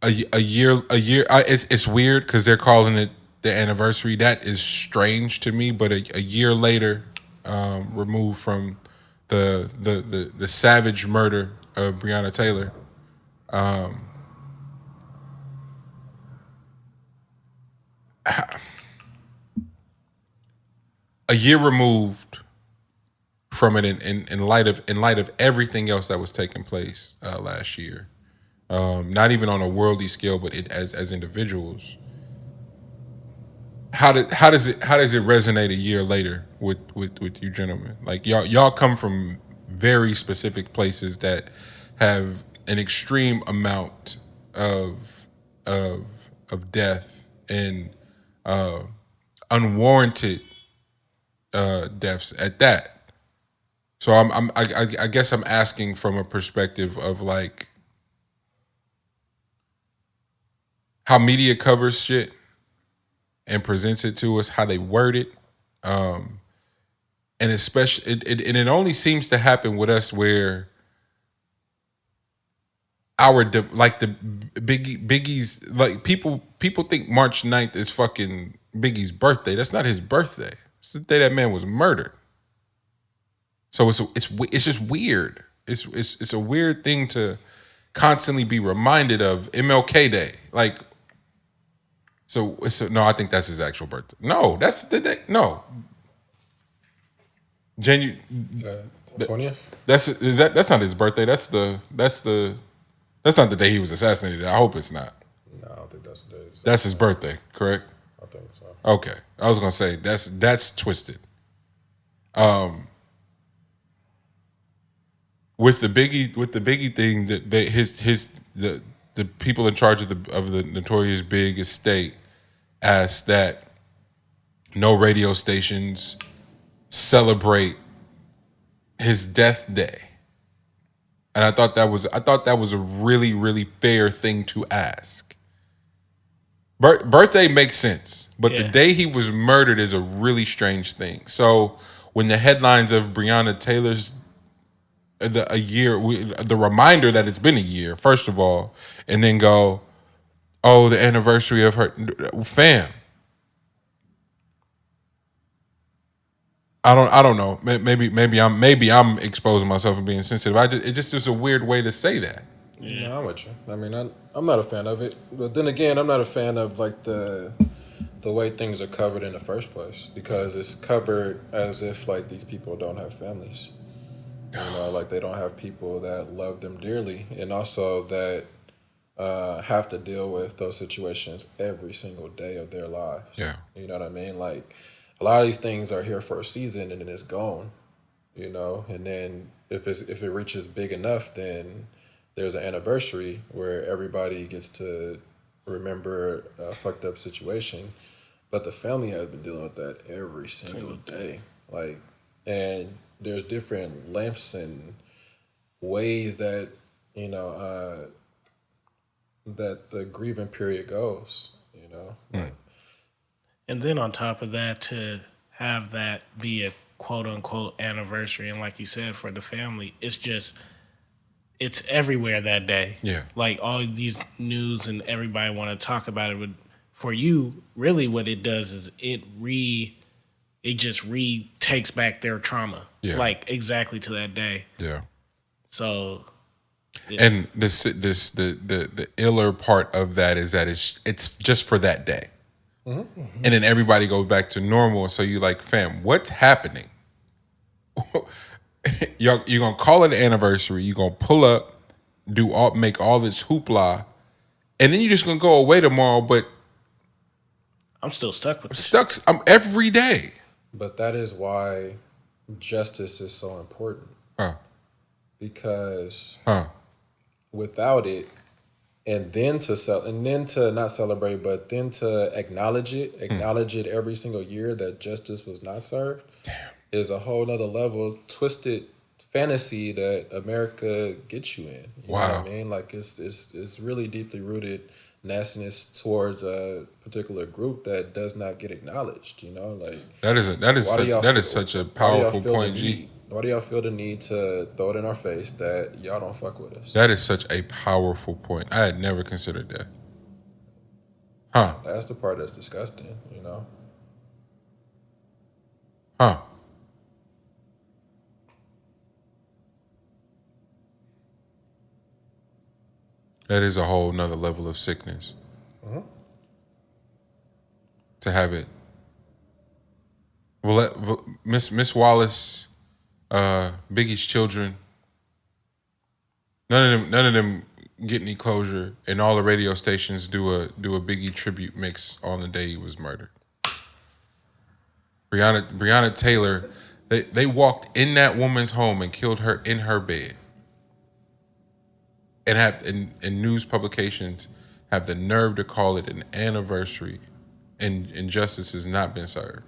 a year. It's weird because they're calling it the anniversary. That is strange to me. But a year later, removed from the savage murder of Breonna Taylor. Um, a year removed from it in light of everything else that was taking place last year. Not even on a worldly scale, but as individuals. How does it resonate a year later with you gentlemen? Like y'all come from very specific places that have an extreme amount of of of death and uh, unwarranted deaths at that. So I guess I'm asking from a perspective of like how media covers shit and presents it to us, how they word it, um, and especially and it only seems to happen with us where like the Biggie's like people think March 9th is fucking Biggie's birthday. That's not his birthday. It's the day that man was murdered. So it's just weird. It's a weird thing to constantly be reminded of MLK Day. Like no, I think that's his actual birthday. No, that's the day. No, Janu. The 20th? That's not his birthday. That's not the day he was assassinated. I hope it's not. No, I don't think that's the day. That's his birthday, correct? I think so. Okay, I was gonna say that's twisted. Um, with the Biggie thing that the people in charge of the Notorious Big estate asked that no radio stations celebrate his death day. And I thought that was a really, really fair thing to ask. Birthday makes sense, but the Yeah. day he was murdered is a really strange thing. So when the headlines of Breonna Taylor's the reminder that it's been a year, first of all, and then go, oh, the anniversary of her, fam. I don't know. Maybe I'm exposing myself and being sensitive. It just is a weird way to say that. Yeah. No, I'm with you. I mean, I'm not a fan of it, but then again, I'm not a fan of like the way things are covered in the first place because it's covered as if like these people don't have families. Like they don't have people that love them dearly, and also that have to deal with those situations every single day of their lives. Yeah. You know what I mean? Like a lot of these things are here for a season and then it's gone. And then if it reaches big enough, then there's an anniversary where everybody gets to remember a fucked up situation. But the family has been dealing with that every single day. Like, and there's different lengths and ways that you know that the grieving period goes. And then on top of that, to have that be a quote unquote anniversary, and like you said, for the family, it's everywhere that day. Yeah. Like all these news and everybody want to talk about it. But for you, really, what it does is it just takes back their trauma. Yeah. Like exactly to that day. Yeah. So. Yeah. And the iller part of that is that it's just for that day. And then everybody goes back to normal. So you like, fam, what's happening? You're gonna call it an anniversary. You're gonna pull up, make all this hoopla, and then you're just gonna go away tomorrow. But I'm still stuck with this. I'm every day. But that is why justice is so important Huh? because Huh? without it, and then to not celebrate, but then to acknowledge it every single year that justice was not served, is a whole nother level twisted fantasy that America gets you in. You know what I mean? Like it's really deeply rooted nastiness towards a particular group that does not get acknowledged. Like That is why do y'all such a why do y'all powerful feel the point, G. need? Why do y'all feel the need to throw it in our face that y'all don't fuck with us? That is such a powerful point. I had never considered that. Huh. That's the part that's disgusting, you know? Huh. That is a whole nother level of sickness. To have it. Well, Miss Wallace, Biggie's children, none of them get any closure, and all the radio stations do a Biggie tribute mix on the day he was murdered. Breonna Taylor, they walked in that woman's home and killed her in her bed. And news publications have the nerve to call it an anniversary, and justice has not been served.